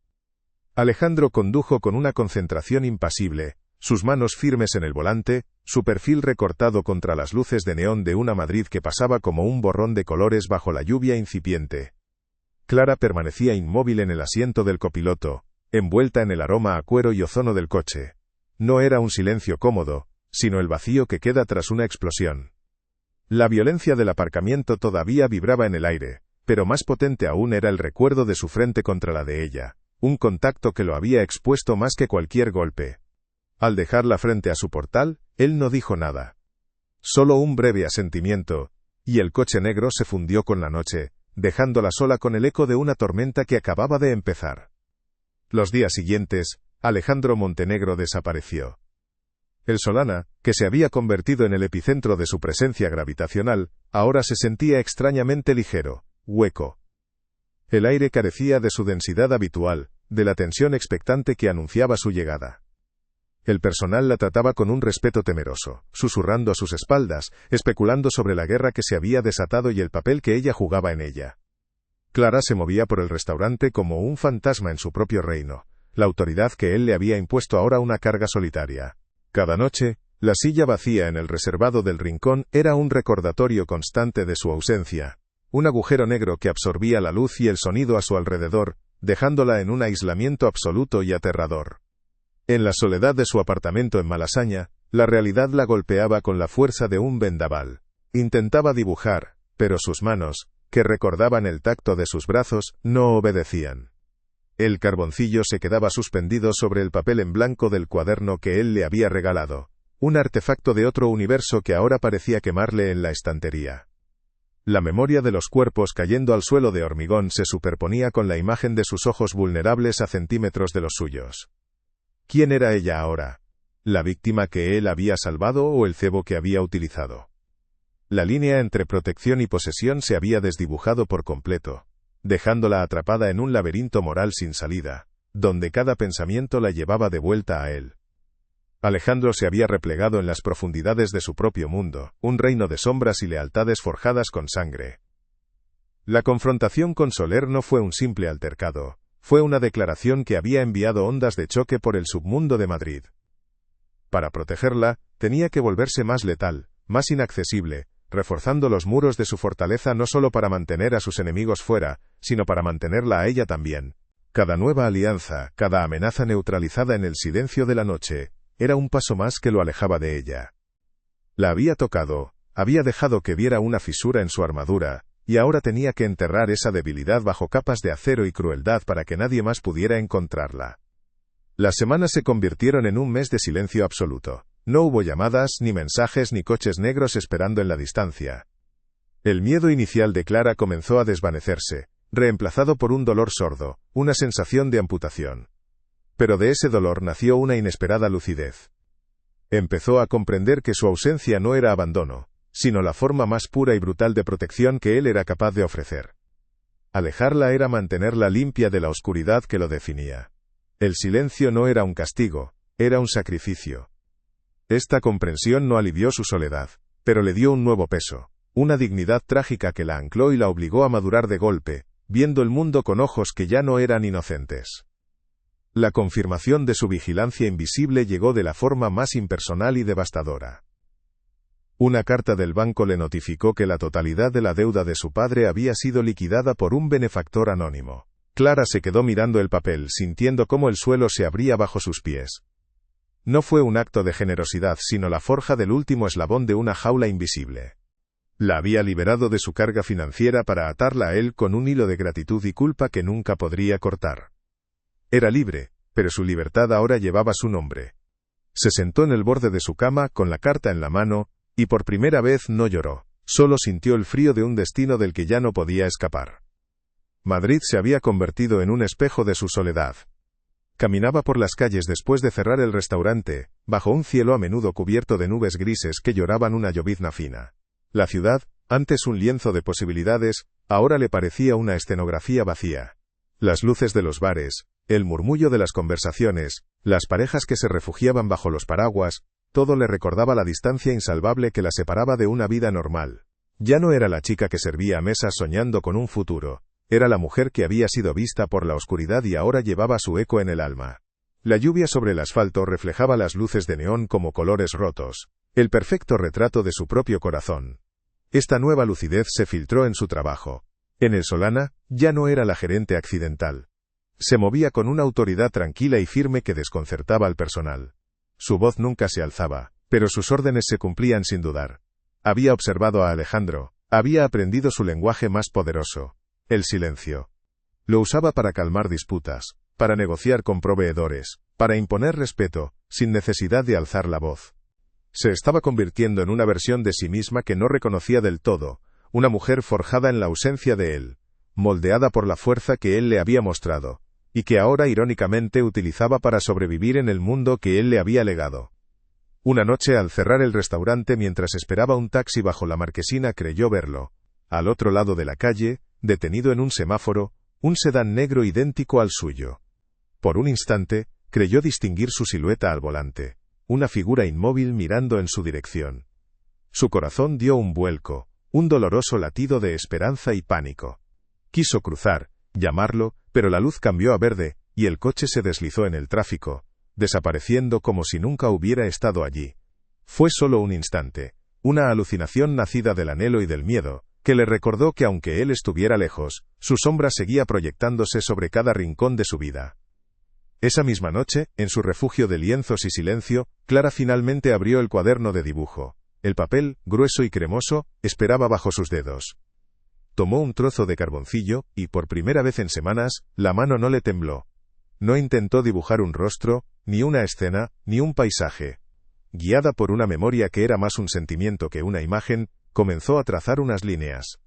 Alejandro condujo con una concentración impasible, sus manos firmes en el volante, su perfil recortado contra las luces de neón de una Madrid que pasaba como un borrón de colores bajo la lluvia incipiente. Clara permanecía inmóvil en el asiento del copiloto, envuelta en el aroma a cuero y ozono del coche. No era un silencio cómodo, sino el vacío que queda tras una explosión. La violencia del aparcamiento todavía vibraba en el aire, pero más potente aún era el recuerdo de su frente contra la de ella, un contacto que lo había expuesto más que cualquier golpe. Al dejarla frente a su portal, él no dijo nada. Solo un breve asentimiento, y el coche negro se fundió con la noche, dejándola sola con el eco de una tormenta que acababa de empezar. Los días siguientes, Alejandro Montenegro desapareció. El Solana, que se había convertido en el epicentro de su presencia gravitacional, ahora se sentía extrañamente ligero, hueco. El aire carecía de su densidad habitual, de la tensión expectante que anunciaba su llegada. El personal la trataba con un respeto temeroso, susurrando a sus espaldas, especulando sobre la guerra que se había desatado y el papel que ella jugaba en ella. Clara se movía por el restaurante como un fantasma en su propio reino, la autoridad que él le había impuesto ahora una carga solitaria. Cada noche, la silla vacía en el reservado del rincón era un recordatorio constante de su ausencia, un agujero negro que absorbía la luz y el sonido a su alrededor, dejándola en un aislamiento absoluto y aterrador. En la soledad de su apartamento en Malasaña, la realidad la golpeaba con la fuerza de un vendaval. Intentaba dibujar, pero sus manos, que recordaban el tacto de sus brazos, no obedecían. El carboncillo se quedaba suspendido sobre el papel en blanco del cuaderno que él le había regalado, un artefacto de otro universo que ahora parecía quemarle en la estantería. La memoria de los cuerpos cayendo al suelo de hormigón se superponía con la imagen de sus ojos vulnerables a centímetros de los suyos. ¿Quién era ella ahora? ¿La víctima que él había salvado o el cebo que había utilizado? La línea entre protección y posesión se había desdibujado por completo, dejándola atrapada en un laberinto moral sin salida, donde cada pensamiento la llevaba de vuelta a él. Alejandro se había replegado en las profundidades de su propio mundo, un reino de sombras y lealtades forjadas con sangre. La confrontación con Soler no fue un simple altercado, fue una declaración que había enviado ondas de choque por el submundo de Madrid. Para protegerla, tenía que volverse más letal, más inaccesible, reforzando los muros de su fortaleza no solo para mantener a sus enemigos fuera, sino para mantenerla a ella también. Cada nueva alianza, cada amenaza neutralizada en el silencio de la noche, era un paso más que lo alejaba de ella. La había tocado, había dejado que viera una fisura en su armadura, y ahora tenía que enterrar esa debilidad bajo capas de acero y crueldad para que nadie más pudiera encontrarla. Las semanas se convirtieron en un mes de silencio absoluto. No hubo llamadas, ni mensajes, ni coches negros esperando en la distancia. El miedo inicial de Clara comenzó a desvanecerse, reemplazado por un dolor sordo, una sensación de amputación. Pero de ese dolor nació una inesperada lucidez. Empezó a comprender que su ausencia no era abandono, sino la forma más pura y brutal de protección que él era capaz de ofrecer. Alejarla era mantenerla limpia de la oscuridad que lo definía. El silencio no era un castigo, era un sacrificio. Esta comprensión no alivió su soledad, pero le dio un nuevo peso, una dignidad trágica que la ancló y la obligó a madurar de golpe, viendo el mundo con ojos que ya no eran inocentes. La confirmación de su vigilancia invisible llegó de la forma más impersonal y devastadora. Una carta del banco le notificó que la totalidad de la deuda de su padre había sido liquidada por un benefactor anónimo. Clara se quedó mirando el papel, sintiendo cómo el suelo se abría bajo sus pies. No fue un acto de generosidad, sino la forja del último eslabón de una jaula invisible. La había liberado de su carga financiera para atarla a él con un hilo de gratitud y culpa que nunca podría cortar. Era libre, pero su libertad ahora llevaba su nombre. Se sentó en el borde de su cama, con la carta en la mano, y por primera vez no lloró, solo sintió el frío de un destino del que ya no podía escapar. Madrid se había convertido en un espejo de su soledad. Caminaba por las calles después de cerrar el restaurante, bajo un cielo a menudo cubierto de nubes grises que lloraban una llovizna fina. La ciudad, antes un lienzo de posibilidades, ahora le parecía una escenografía vacía. Las luces de los bares, el murmullo de las conversaciones, las parejas que se refugiaban bajo los paraguas, todo le recordaba la distancia insalvable que la separaba de una vida normal. Ya no era la chica que servía mesas soñando con un futuro, era la mujer que había sido vista por la oscuridad y ahora llevaba su eco en el alma. La lluvia sobre el asfalto reflejaba las luces de neón como colores rotos, el perfecto retrato de su propio corazón. Esta nueva lucidez se filtró en su trabajo. En el Solana, ya no era la gerente accidental. Se movía con una autoridad tranquila y firme que desconcertaba al personal. Su voz nunca se alzaba, pero sus órdenes se cumplían sin dudar. Había observado a Alejandro, había aprendido su lenguaje más poderoso, el silencio. Lo usaba para calmar disputas, para negociar con proveedores, para imponer respeto, sin necesidad de alzar la voz. Se estaba convirtiendo en una versión de sí misma que no reconocía del todo, una mujer forjada en la ausencia de él, moldeada por la fuerza que él le había mostrado, y que ahora irónicamente utilizaba para sobrevivir en el mundo que él le había legado. Una noche al cerrar el restaurante mientras esperaba un taxi bajo la marquesina creyó verlo, al otro lado de la calle, detenido en un semáforo, un sedán negro idéntico al suyo. Por un instante, creyó distinguir su silueta al volante, una figura inmóvil mirando en su dirección. Su corazón dio un vuelco, un doloroso latido de esperanza y pánico. Quiso cruzar, llamarlo, pero la luz cambió a verde, y el coche se deslizó en el tráfico, desapareciendo como si nunca hubiera estado allí. Fue solo un instante, una alucinación nacida del anhelo y del miedo, que le recordó que aunque él estuviera lejos, su sombra seguía proyectándose sobre cada rincón de su vida. Esa misma noche, en su refugio de lienzos y silencio, Clara finalmente abrió el cuaderno de dibujo. El papel, grueso y cremoso, esperaba bajo sus dedos. Tomó un trozo de carboncillo, y por primera vez en semanas, la mano no le tembló. No intentó dibujar un rostro, ni una escena, ni un paisaje. Guiada por una memoria que era más un sentimiento que una imagen, comenzó a trazar unas líneas.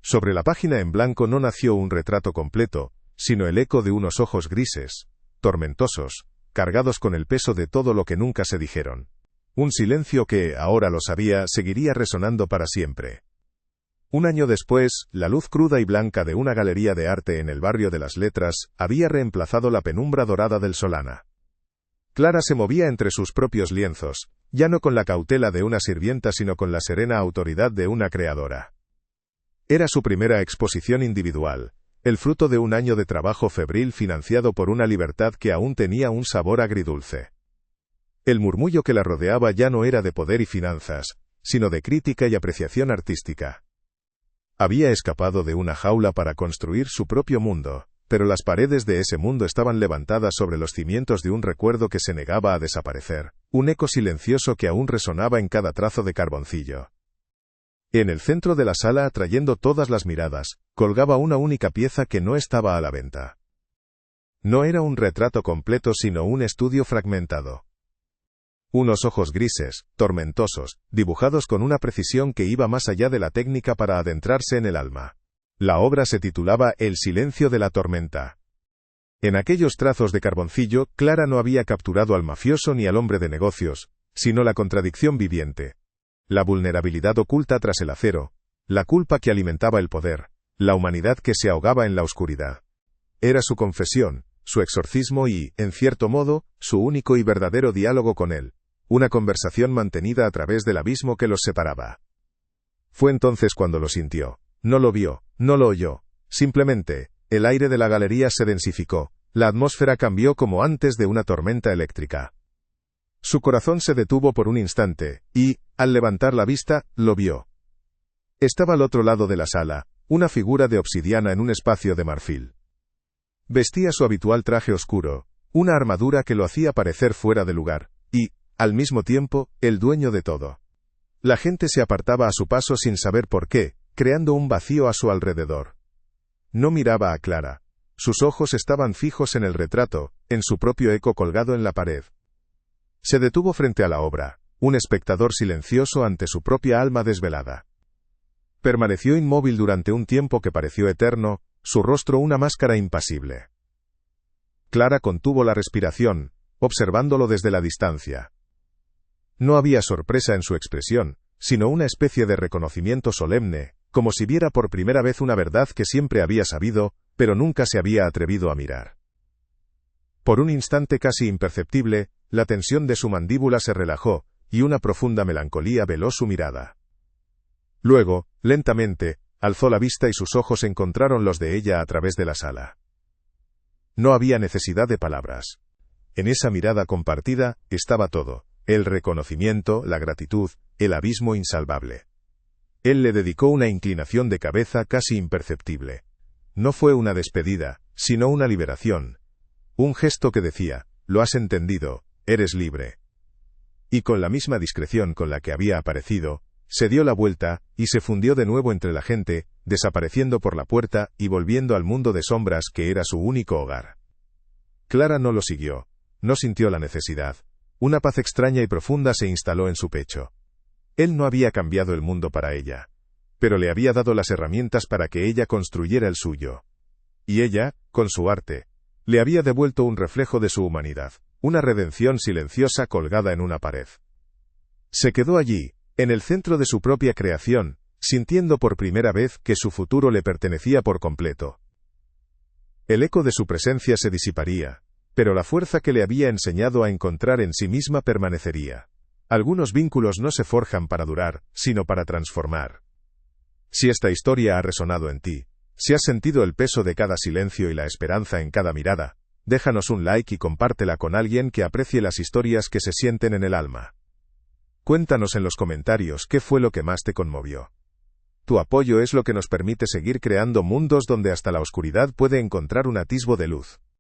Sobre la página en blanco no nació un retrato completo, sino el eco de unos ojos grises, tormentosos, cargados con el peso de todo lo que nunca se dijeron. Un silencio que, ahora lo sabía, seguiría resonando para siempre. Un año después, la luz cruda y blanca de una galería de arte en el barrio de las Letras había reemplazado la penumbra dorada del Solana. Clara se movía entre sus propios lienzos, ya no con la cautela de una sirvienta sino con la serena autoridad de una creadora. Era su primera exposición individual, el fruto de un año de trabajo febril financiado por una libertad que aún tenía un sabor agridulce. El murmullo que la rodeaba ya no era de poder y finanzas, sino de crítica y apreciación artística. Había escapado de una jaula para construir su propio mundo, pero las paredes de ese mundo estaban levantadas sobre los cimientos de un recuerdo que se negaba a desaparecer, un eco silencioso que aún resonaba en cada trazo de carboncillo. En el centro de la sala, atrayendo todas las miradas, colgaba una única pieza que no estaba a la venta. No era un retrato completo, sino un estudio fragmentado. Unos ojos grises, tormentosos, dibujados con una precisión que iba más allá de la técnica para adentrarse en el alma. La obra se titulaba El silencio de la tormenta. En aquellos trazos de carboncillo, Clara no había capturado al mafioso ni al hombre de negocios, sino la contradicción viviente. La vulnerabilidad oculta tras el acero, la culpa que alimentaba el poder, la humanidad que se ahogaba en la oscuridad. Era su confesión, su exorcismo y, en cierto modo, su único y verdadero diálogo con él, una conversación mantenida a través del abismo que los separaba. Fue entonces cuando lo sintió. No lo vio, no lo oyó. Simplemente, el aire de la galería se densificó, la atmósfera cambió como antes de una tormenta eléctrica. Su corazón se detuvo por un instante, y, al levantar la vista, lo vio. Estaba al otro lado de la sala, una figura de obsidiana en un espacio de marfil. Vestía su habitual traje oscuro, una armadura que lo hacía parecer fuera de lugar, y, al mismo tiempo, el dueño de todo. La gente se apartaba a su paso sin saber por qué, creando un vacío a su alrededor. No miraba a Clara. Sus ojos estaban fijos en el retrato, en su propio eco colgado en la pared. Se detuvo frente a la obra, un espectador silencioso ante su propia alma desvelada. Permaneció inmóvil durante un tiempo que pareció eterno, su rostro una máscara impasible. Clara contuvo la respiración, observándolo desde la distancia. No había sorpresa en su expresión, sino una especie de reconocimiento solemne, como si viera por primera vez una verdad que siempre había sabido, pero nunca se había atrevido a mirar. Por un instante casi imperceptible, la tensión de su mandíbula se relajó, y una profunda melancolía veló su mirada. Luego, lentamente, alzó la vista y sus ojos encontraron los de ella a través de la sala. No había necesidad de palabras. En esa mirada compartida, estaba todo, el reconocimiento, la gratitud, el abismo insalvable. Él le dedicó una inclinación de cabeza casi imperceptible. No fue una despedida, sino una liberación. Un gesto que decía, lo has entendido, eres libre. Y con la misma discreción con la que había aparecido, se dio la vuelta, y se fundió de nuevo entre la gente, desapareciendo por la puerta y volviendo al mundo de sombras que era su único hogar. Clara no lo siguió. No sintió la necesidad. Una paz extraña y profunda se instaló en su pecho. Él no había cambiado el mundo para ella, pero le había dado las herramientas para que ella construyera el suyo. Y ella, con su arte, le había devuelto un reflejo de su humanidad, una redención silenciosa colgada en una pared. Se quedó allí, en el centro de su propia creación, sintiendo por primera vez que su futuro le pertenecía por completo. El eco de su presencia se disiparía, pero la fuerza que le había enseñado a encontrar en sí misma permanecería. Algunos vínculos no se forjan para durar, sino para transformar. Si esta historia ha resonado en ti, si has sentido el peso de cada silencio y la esperanza en cada mirada, déjanos un like y compártela con alguien que aprecie las historias que se sienten en el alma. Cuéntanos en los comentarios qué fue lo que más te conmovió. Tu apoyo es lo que nos permite seguir creando mundos donde hasta la oscuridad puede encontrar un atisbo de luz.